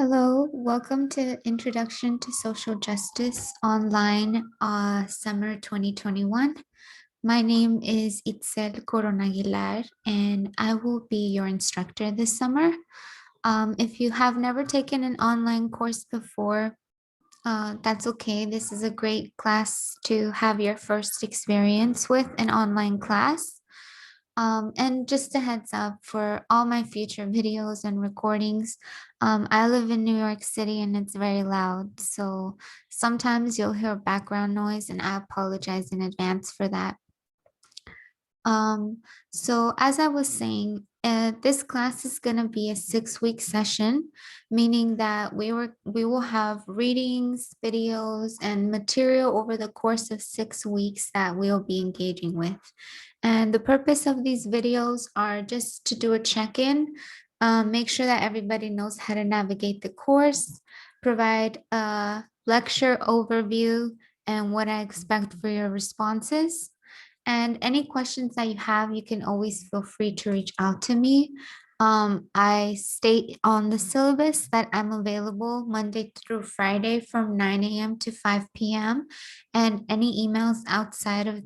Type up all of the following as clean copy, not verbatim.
Hello, welcome to Introduction to Social Justice Online Summer 2021. My name is Itzel Corona Aguilar, and I will be your instructor this summer. If you have never taken an online course before, that's okay. This is a great class to have your first experience with an online class. And just a heads up for all my future videos and recordings, I live in New York City and it's very loud. So sometimes you'll hear background noise and I apologize in advance for that. Um, so as I was saying, this class is going to be a 6-week session, meaning that we will have readings, videos, and material over the course of 6 weeks that we'll be engaging with. And the purpose of these videos are just to do a check-in, make sure that everybody knows how to navigate the course, provide a lecture overview, and what I expect for your responses. And any questions that you have, you can always feel free to reach out to me. I state on the syllabus that I'm available Monday through Friday from 9 a.m. to 5 p.m. And any emails outside of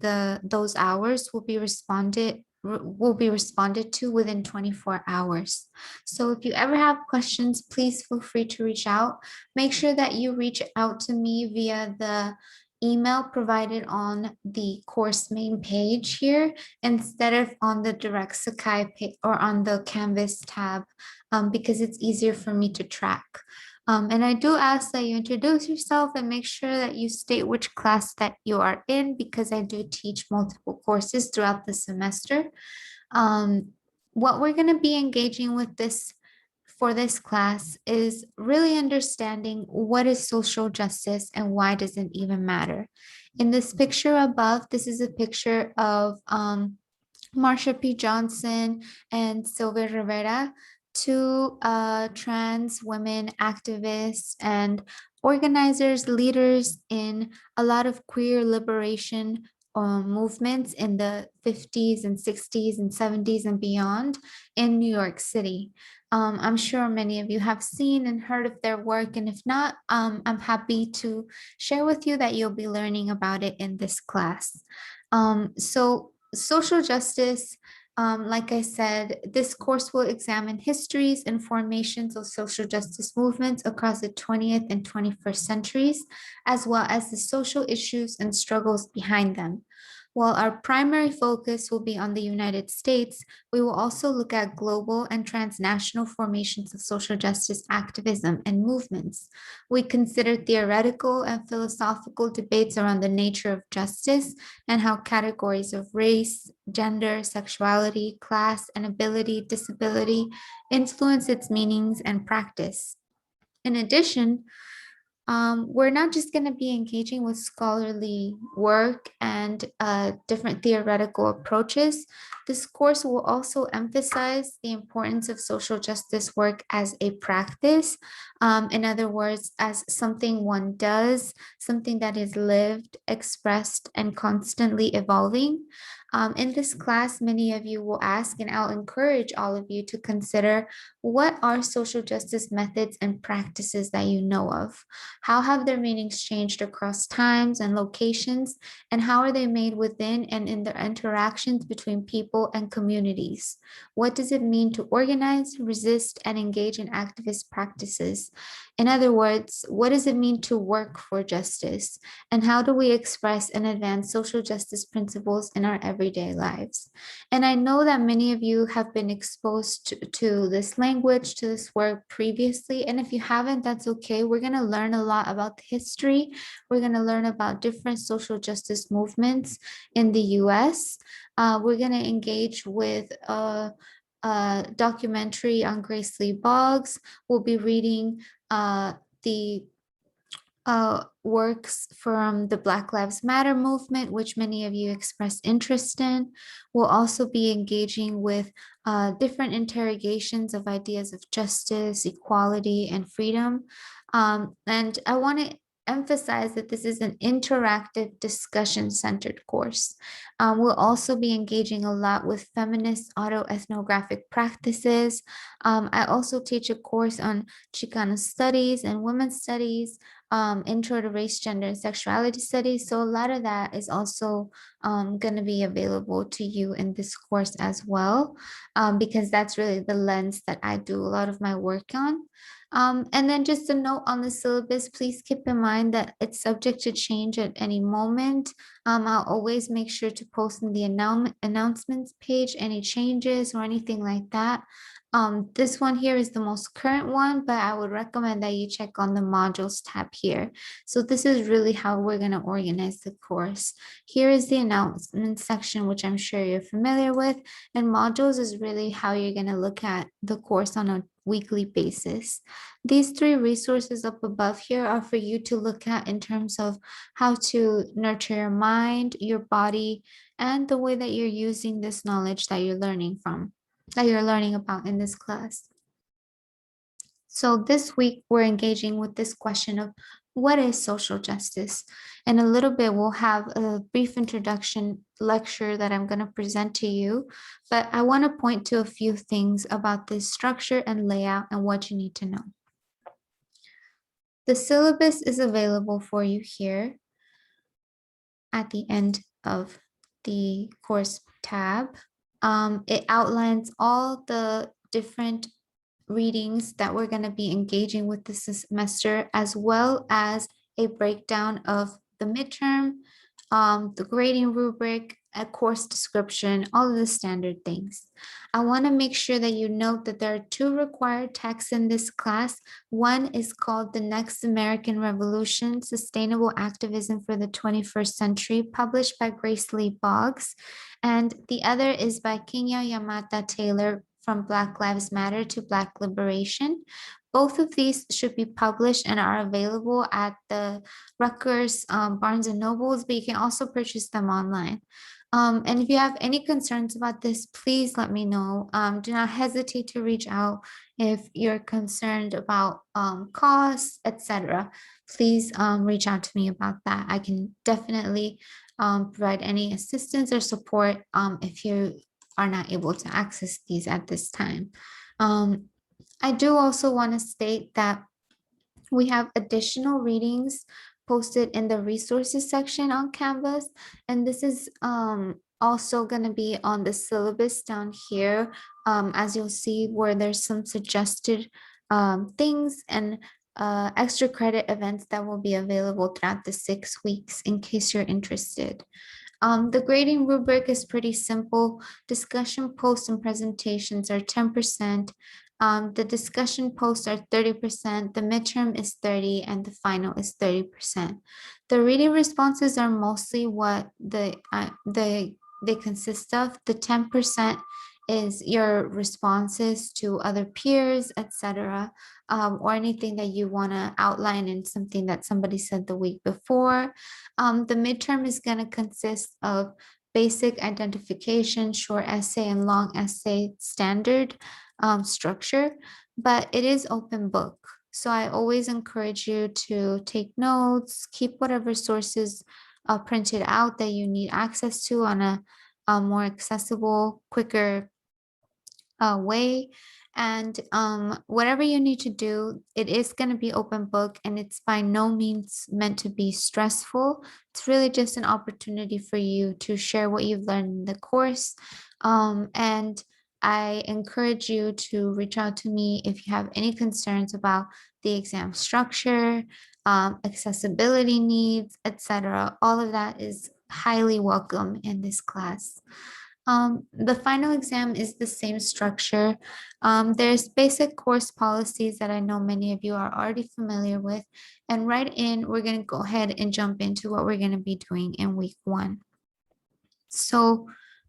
those hours will be responded to within 24 hours. So if you ever have questions, please feel free to reach out. Make sure that you reach out to me via the email provided on the course main page here instead of on the direct Sakai page or on the Canvas tab, because it's easier for me to track. And I do ask that you introduce yourself and make sure that you state which class that you are in, because I do teach multiple courses throughout the semester. What we're going to be engaging with for this class is really understanding what is social justice and why does it even matter. In this picture above, this is a picture of Marsha P. Johnson and Sylvia Rivera, two trans women activists and organizers, leaders in a lot of queer liberation movements in the 50s and 60s and 70s and beyond in New York City. I'm sure many of you have seen and heard of their work, and if not, I'm happy to share with you that you'll be learning about it in this class. So social justice, like I said, this course will examine histories and formations of social justice movements across the 20th and 21st centuries, as well as the social issues and struggles behind them. While our primary focus will be on the United States, we will also look at global and transnational formations of social justice activism and movements. We consider theoretical and philosophical debates around the nature of justice and how categories of race, gender, sexuality, class, and ability, disability influence its meanings and practice. In addition, we're not just going to be engaging with scholarly work and different theoretical approaches. This course will also emphasize the importance of social justice work as a practice. In other words, as something one does, something that is lived, expressed, and constantly evolving. In this class, many of you will ask, and I'll encourage all of you to consider, what are social justice methods and practices that you know of? How have their meanings changed across times and locations, and how are they made within and in their interactions between people and communities? What does it mean to organize, resist, and engage in activist practices? In other words, what does it mean to work for justice? And how do we express and advance social justice principles in our everyday lives? And I know that many of you have been exposed to this language, to this work previously. And if you haven't, that's okay. We're going to learn a lot about the history. We're going to learn about different social justice movements in the US. We're going to engage with a documentary on Grace Lee Boggs. We'll be reading the works from the Black Lives Matter movement, which many of you expressed interest in. We'll also be engaging with different interrogations of ideas of justice, equality, and freedom. And I want to emphasize that this is an interactive discussion-centered course. We'll also be engaging a lot with feminist autoethnographic practices. I also teach a course on Chicano studies and women's studies, intro to race, gender, and sexuality studies. So a lot of that is also going to be available to you in this course as well, because that's really the lens that I do a lot of my work on. And then just a note on the syllabus, please keep in mind that it's subject to change at any moment. I'll always make sure to post in the announcements page any changes or anything like that. This one here is the most current one, but I would recommend that you check on the modules tab here. So this is really how we're going to organize the course. Here is the announcement section, which I'm sure you're familiar with, and modules is really how you're going to look at the course on a weekly basis. These three resources up above here are for you to look at in terms of how to nurture your mind, your body, and the way that you're using this knowledge that you're learning about in this class. So this week we're engaging with this question of what is social justice? In a little bit, we'll have a brief introduction lecture that I'm going to present to you, but I want to point to a few things about this structure and layout and what you need to know. The syllabus is available for you here at the end of the course tab. It outlines all the different readings that we're going to be engaging with this semester, as well as a breakdown of the midterm, the grading rubric, a course description, all of the standard things. I want to make sure that you note that there are two required texts in this class. One is called The Next American Revolution, Sustainable Activism for the 21st Century, published by Grace Lee Boggs. And the other is by Kinya Yamata Taylor, From Black Lives Matter to Black Liberation. Both of these should be published and are available at the Rutgers Barnes and Nobles, but you can also purchase them online. And if you have any concerns about this, please let me know. Do not hesitate to reach out if you're concerned about costs, etc. Please reach out to me about that. I can definitely provide any assistance or support if you are not able to access these at this time. I do also want to state that we have additional readings posted in the resources section on Canvas, and this is also going to be on the syllabus down here, as you'll see where there's some suggested things and extra credit events that will be available throughout the 6 weeks in case you're interested. The grading rubric is pretty simple. Discussion posts and presentations are 10%. The discussion posts are 30%, the midterm is 30%, and the final is 30%. The reading responses are mostly what they consist of. The 10% is your responses to other peers, etc., or anything that you want to outline in something that somebody said the week before. The midterm is going to consist of basic identification, short essay, and long essay standard structure, but it is open book. So I always encourage you to take notes, keep whatever sources printed out that you need access to on a more accessible, quicker way. And whatever you need to do, it is going to be open book, and it's by no means meant to be stressful. It's really just an opportunity for you to share what you've learned in the course. And I encourage you to reach out to me if you have any concerns about the exam structure, accessibility needs, etc. All of that is highly welcome in this class. The final exam is the same structure. There's basic course policies that I know many of you are already familiar with. And right in, we're going to go ahead and jump into what we're going to be doing in week 1. So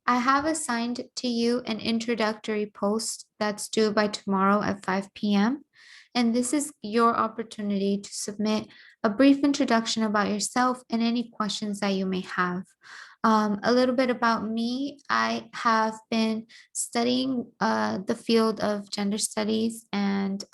I have assigned to you an introductory post that's due by tomorrow at 5 p.m. And this is your opportunity to submit a brief introduction about yourself and any questions that you may have. A little bit about me. I have been studying the field of gender studies and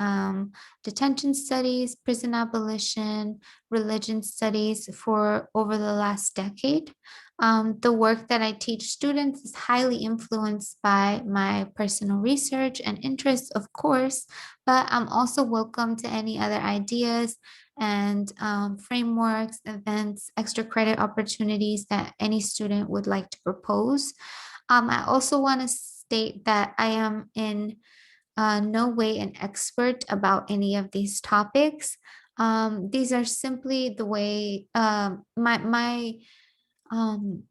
detention studies, prison abolition, religion studies for over the last decade. The work that I teach students is highly influenced by my personal research and interests, of course, but I'm also welcome to any other ideas and frameworks, events, extra credit opportunities that any student would like to propose. I also want to state that I am in no way an expert about any of these topics. These are simply the way my um,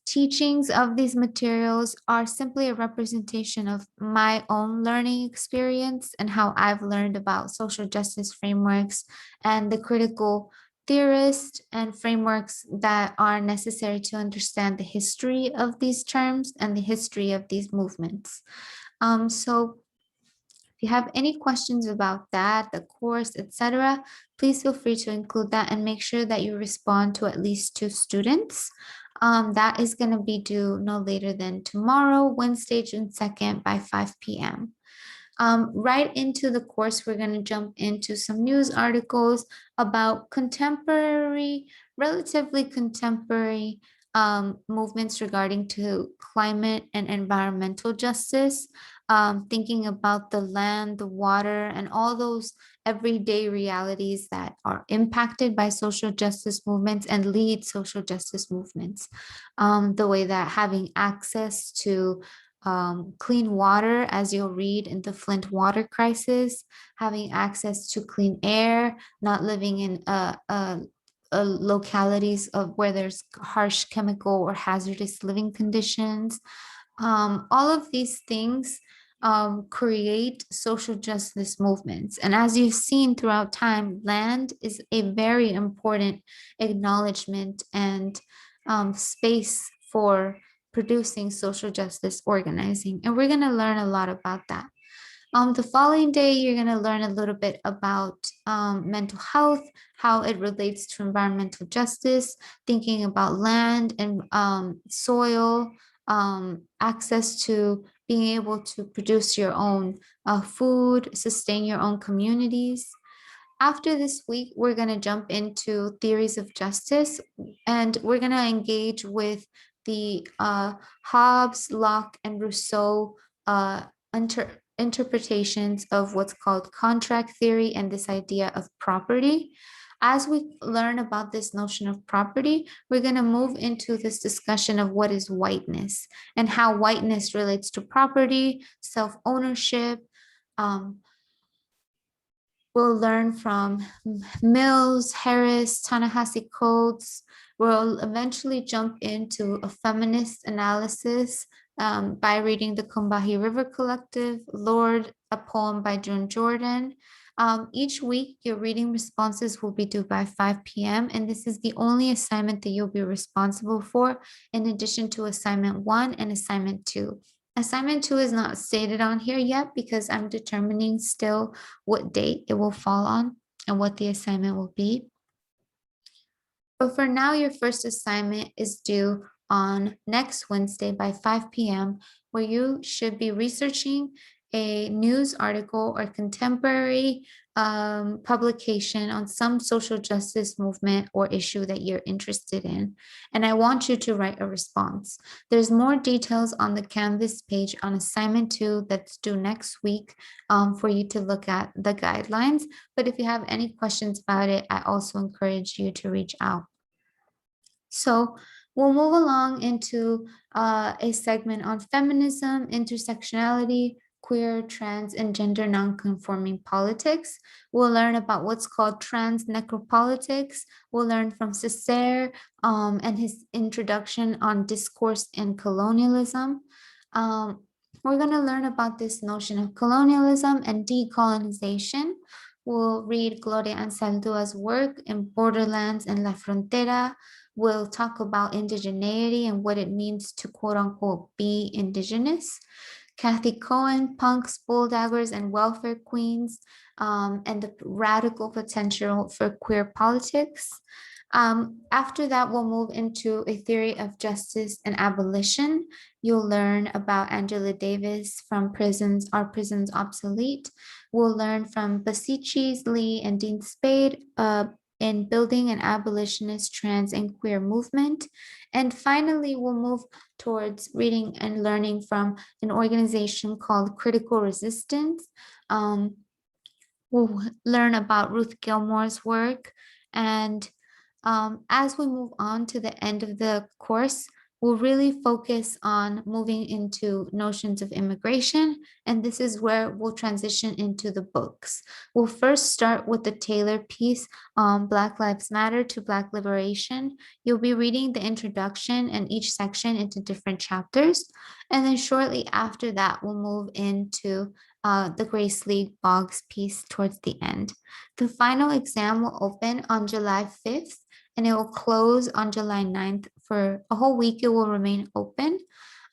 teachings of these materials are simply a representation of my own learning experience and how I've learned about social justice frameworks and the critical theorists and frameworks that are necessary to understand the history of these terms and the history of these movements. So if you have any questions about that, the course, etc., please feel free to include that and make sure that you respond to at least 2 students. That is going to be due no later than tomorrow, Wednesday, June 2nd by 5 p.m. Right into the course, we're going to jump into some news articles about contemporary, relatively contemporary movements regarding to climate and environmental justice, thinking about the land, the water, and all those everyday realities that are impacted by social justice movements and lead social justice movements. The way that having access to clean water, as you'll read in the Flint water crisis, having access to clean air, not living in localities of where there's harsh chemical or hazardous living conditions. All of these things create social justice movements. And as you've seen throughout time, land is a very important acknowledgement and space for producing social justice organizing. And we're going to learn a lot about that. The following day, you're going to learn a little bit about mental health, how it relates to environmental justice, thinking about land and soil, access to being able to produce your own food, sustain your own communities. After this week, we're going to jump into theories of justice and we're going to engage with the Hobbes, Locke, and Rousseau interpretations of what's called contract theory and this idea of property. As we learn about this notion of property, we're going to move into this discussion of what is whiteness and how whiteness relates to property, self-ownership. We'll learn from Mills, Harris, Ta-Nehisi Coates. We'll eventually jump into a feminist analysis by reading the Combahee River Collective, Lord, a poem by June Jordan. Each week, your reading responses will be due by 5 p.m. And this is the only assignment that you'll be responsible for, in addition to assignment 1 and assignment 2. Assignment 2 is not stated on here yet because I'm determining still what date it will fall on and what the assignment will be. But for now, your first assignment is due on next Wednesday by 5 p.m., where you should be researching a news article or contemporary publication on some social justice movement or issue that you're interested in. And I want you to write a response. There's more details on the Canvas page on assignment 2 that's due next week for you to look at the guidelines. But if you have any questions about it, I also encourage you to reach out. So we'll move along into a segment on feminism, intersectionality, queer, trans, and gender nonconforming politics. We'll learn about what's called trans necropolitics. We'll learn from Césaire and his introduction on discourse and colonialism. We're going to learn about this notion of colonialism and decolonization. We'll read Gloria Anzaldua's work in Borderlands and La Frontera. We'll talk about indigeneity and what it means to quote unquote be indigenous. Kathy Cohen, Punks, Bulldaggers, and Welfare Queens, and the radical potential for queer politics. After that, we'll move into a theory of justice and abolition. You'll learn about Angela Davis from Prisons, Are Prisons Obsolete? We'll learn from Basichis, Lee, and Dean Spade in Building an Abolitionist Trans and Queer Movement. And finally, we'll move towards reading and learning from an organization called Critical Resistance. We'll learn about Ruth Gilmore's work. And as we move on to the end of the course, we'll really focus on moving into notions of immigration. And this is where we'll transition into the books. We'll first start with the Taylor piece, Black Lives Matter to Black Liberation. You'll be reading the introduction and each section into different chapters. And then shortly after that, we'll move into the Grace Lee Boggs piece towards the end. The final exam will open on July 5th and it will close on July 9th. For a whole week, it will remain open.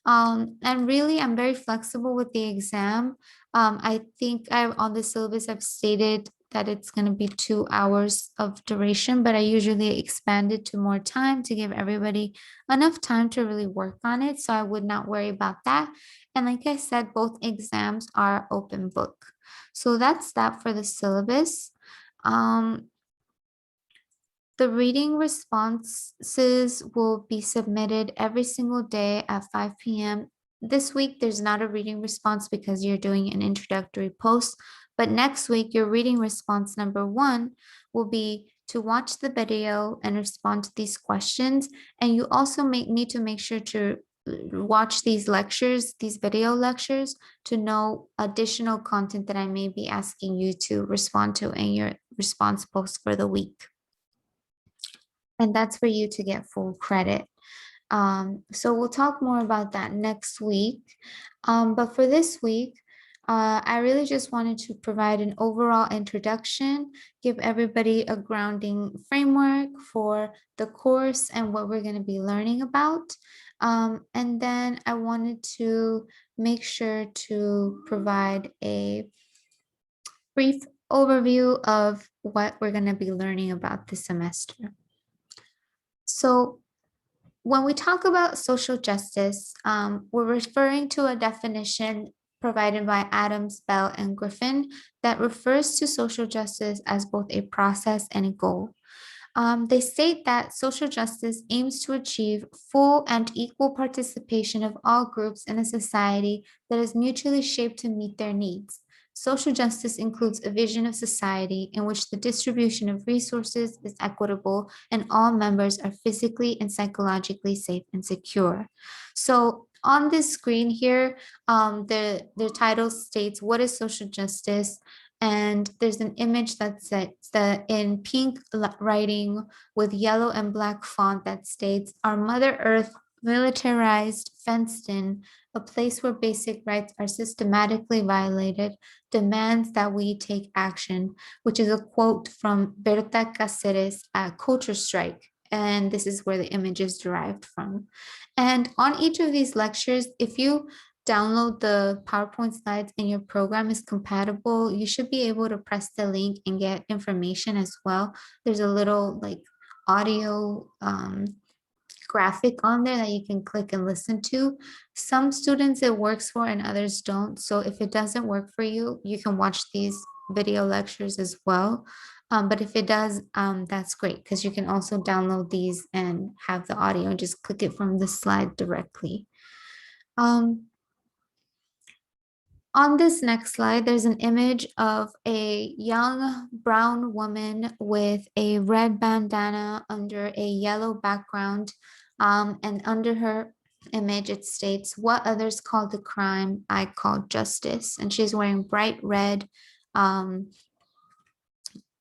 And really, I'm very flexible with the exam. I think on the syllabus, I've stated that it's going to be 2 hours of duration, but I usually expand it to more time to give everybody enough time to really work on it. So I would not worry about that. And like I said, both exams are open book. So that's that for the syllabus. The reading responses will be submitted every single day at 5 p.m. This week, there's not a reading response because you're doing an introductory post, but next week, your reading response number 1 will be to watch the video and respond to these questions. And you also need to make sure to watch these lectures, these video lectures, to know additional content that I may be asking you to respond to in your response post for the week. And that's for you to get full credit. So we'll talk more about that next week. But for this week, I really just wanted to provide an overall introduction, give everybody a grounding framework for the course and what we're going to be learning about. And then I wanted to make sure to provide a brief overview of what we're going to be learning about this semester. So when we talk about social justice, we're referring to a definition provided by Adams, Bell, and Griffin that refers to social justice as both a process and a goal. They state that social justice aims to achieve full and equal participation of all groups in a society that is mutually shaped to meet their needs. Social justice includes a vision of society in which the distribution of resources is equitable and all members are physically and psychologically safe and secure. So on this screen here, the title states, what is social justice? And there's an image that says in pink writing with yellow and black font that states, our Mother Earth militarized, fenced in, a place where basic rights are systematically violated, demands that we take action, which is a quote from Berta Cáceres at Culture Strike. And this is where the image is derived from. And on each of these lectures, if you download the PowerPoint slides and your program is compatible, you should be able to press the link and get information as well. There's a little like audio graphic on there that you can click and listen to. Some students it works for and others don't. So if it doesn't work for you, you can watch these video lectures as well. But if it does, that's great because you can also download these and have the audio and just click it from the slide directly. On this next slide, there's an image of a young brown woman with a red bandana under a yellow background. And under her image, it states, what others call the crime, I call justice. And she's wearing bright red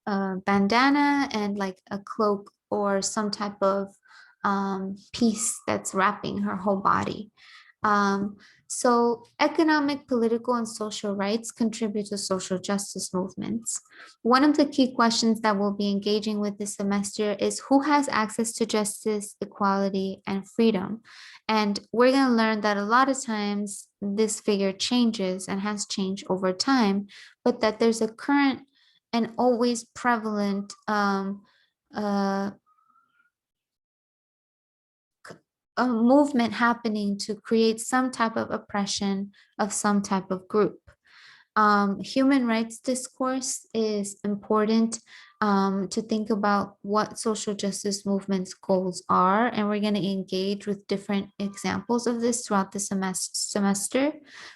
bandana and like a cloak or some type of piece that's wrapping her whole body. So economic, political, and social rights contribute to social justice movements. One of the key questions that we'll be engaging with this semester is who has access to justice, equality, and freedom? And we're going to learn that a lot of times this figure changes and has changed over time, but that there's a current and always prevalent a movement happening to create some type of oppression of some type of group. Human rights discourse is important to think about what social justice movements goals are, and we're going to engage with different examples of this throughout the semester.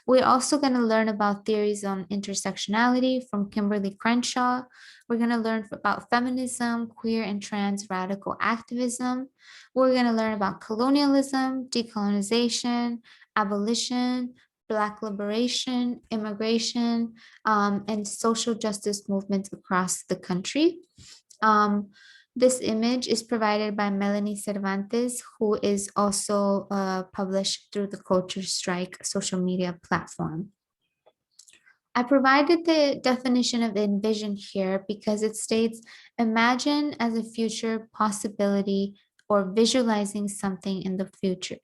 We're also going to learn about theories on intersectionality from Kimberly Crenshaw. We're going to learn about feminism, queer and trans radical activism. We're going to learn about colonialism, decolonization, abolition, Black liberation, immigration, and social justice movements across the country. This image is provided by Melanie Cervantes, who is also published through the Culture Strike social media platform. I provided the definition of envision here because it states, imagine as a future possibility or visualizing something in the future.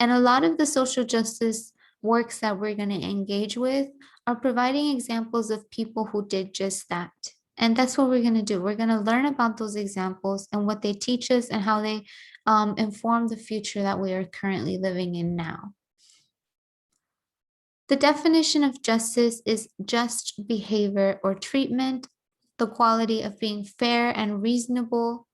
And a lot of the social justice works that we're going to engage with are providing examples of people who did just that. And that's what we're going to do. We're going to learn about those examples and what they teach us and how they inform the future that we are currently living in now. The definition of justice is just behavior or treatment, the quality of being fair and reasonable,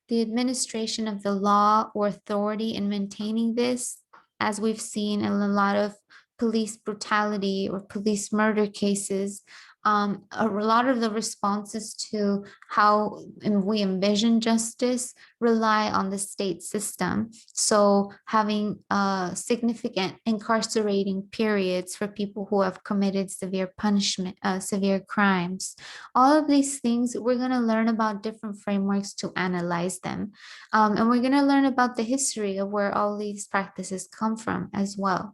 the administration of the law or authority in maintaining this, as we've seen in a lot of police brutality or police murder cases. A lot of the responses to how we envision justice rely on the state system. So having significant incarcerating periods for people who have committed severe punishment, severe crimes. All of these things, we're going to learn about different frameworks to analyze them. And we're going to learn about the history of where all these practices come from as well.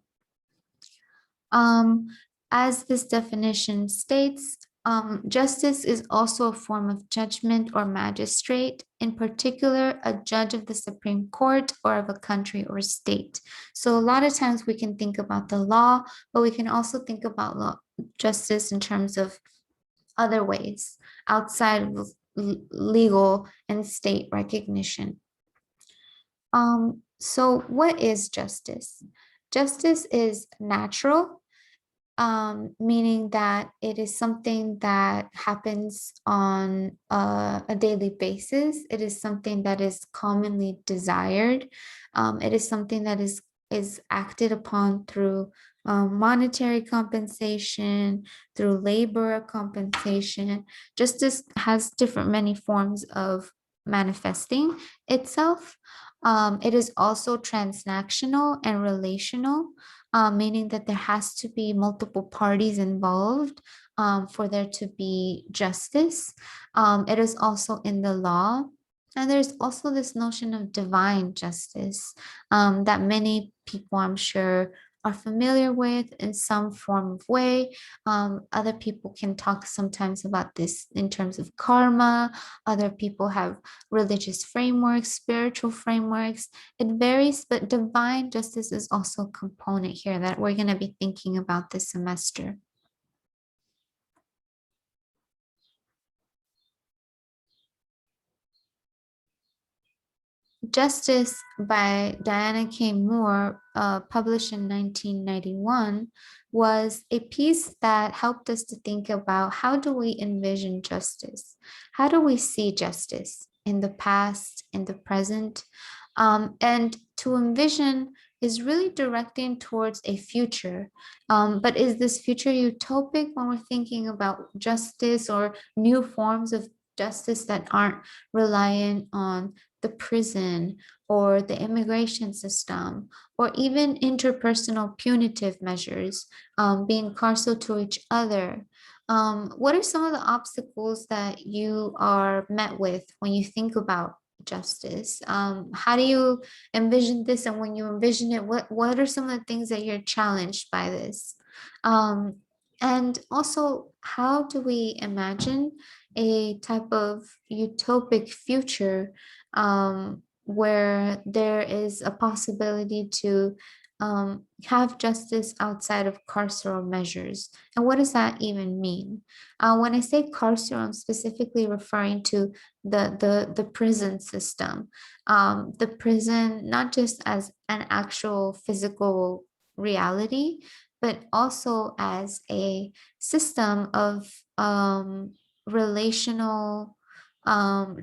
As this definition states, justice is also a form of judgment or magistrate, in particular, a judge of the Supreme Court or of a country or state. So a lot of times we can think about the law, but we can also think about justice in terms of other ways outside of legal and state recognition. So what is justice? Justice is natural, meaning that it is something that happens on a daily basis. It is something that is commonly desired. It is something that is acted upon through monetary compensation, through labor compensation. Justice has many forms of manifesting itself. It is also transactional and relational, meaning that there has to be multiple parties involved for there to be justice. It is also in the law. And there's also this notion of divine justice that many people, I'm sure, are familiar with in some form of way. Other people can talk sometimes about this in terms of karma. Other people have religious frameworks, spiritual frameworks. It varies, but divine justice is also a component here that we're going to be thinking about this semester. Justice by Diana K. Moore, published in 1991, was a piece that helped us to think about how do we envision justice? How do we see justice in the past, in the present? And to envision is really directing towards a future. But is this future utopic when we're thinking about justice or new forms of justice that aren't reliant on the prison or the immigration system, or even interpersonal punitive measures, being carceral to each other? What are some of the obstacles that you are met with when you think about justice? How do you envision this? And when you envision it, what are some of the things that you're challenged by this? And also, how do we imagine a type of utopic future where there is a possibility to have justice outside of carceral measures. And what does that even mean? When I say carceral, I'm specifically referring to the prison system. The prison, not just as an actual physical reality, but also as a system of relational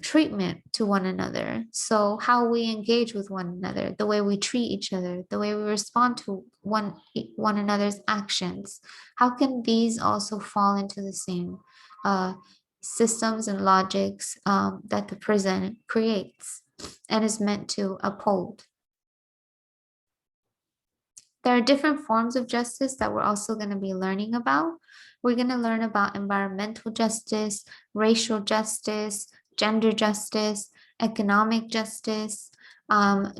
treatment to one another. So how we engage with one another, the way we treat each other, the way we respond to one another's actions. How can these also fall into the same uh, systems and logics that the prison creates and is meant to uphold? There are different forms of justice that we're also going to be learning about. We're going to learn about environmental justice, racial justice, gender justice, economic justice,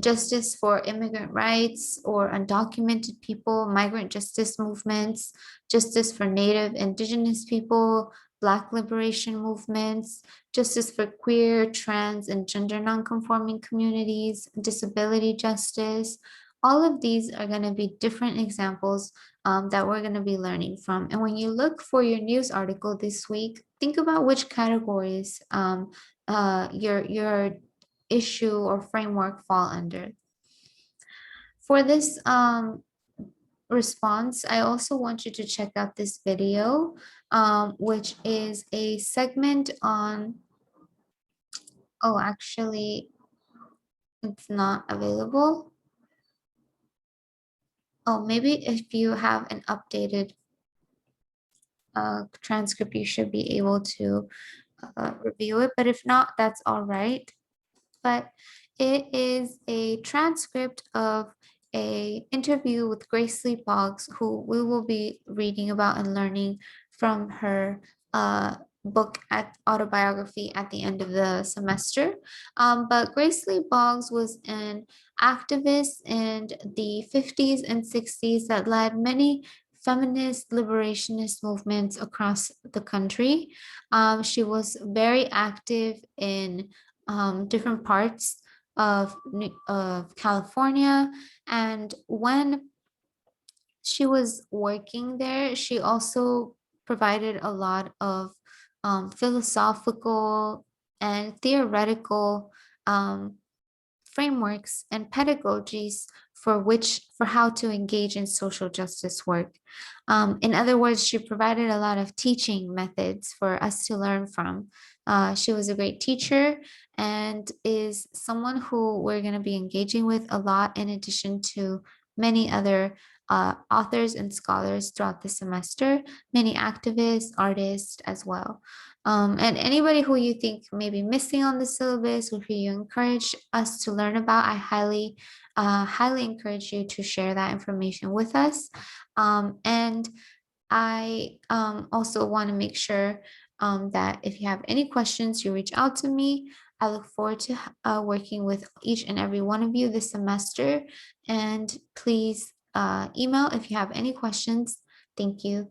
justice for immigrant rights or undocumented people, migrant justice movements, justice for Native Indigenous people, Black liberation movements, justice for queer, trans, and gender nonconforming communities, disability justice. All of these are going to be different examples that we're going to be learning from. And when you look for your news article this week, think about which categories your issue or framework fall under. For this response, I also want you to check out this video, which is a segment on, oh, actually, it's not available. Oh, maybe if you have an updated transcript, you should be able to review it. But if not, that's all right. But it is a transcript of a interview with Grace Lee Boggs, who we will be reading about and learning from her book at autobiography at the end of the semester. But Grace Lee Boggs was an activist in the 50s and 60s that led many feminist liberationist movements across the country. She was very active in different parts of California. And when she was working there, she also provided a lot of philosophical and theoretical frameworks and pedagogies for how to engage in social justice work. In other words, she provided a lot of teaching methods for us to learn from. She was a great teacher and is someone who we're going to be engaging with a lot, in addition to many other authors and scholars throughout the semester, many activists, artists as well. And anybody who you think may be missing on the syllabus or who you encourage us to learn about, I highly encourage you to share that information with us. And I also want to make sure that if you have any questions, you reach out to me. I look forward to working with each and every one of you this semester. And please email if you have any questions. Thank you.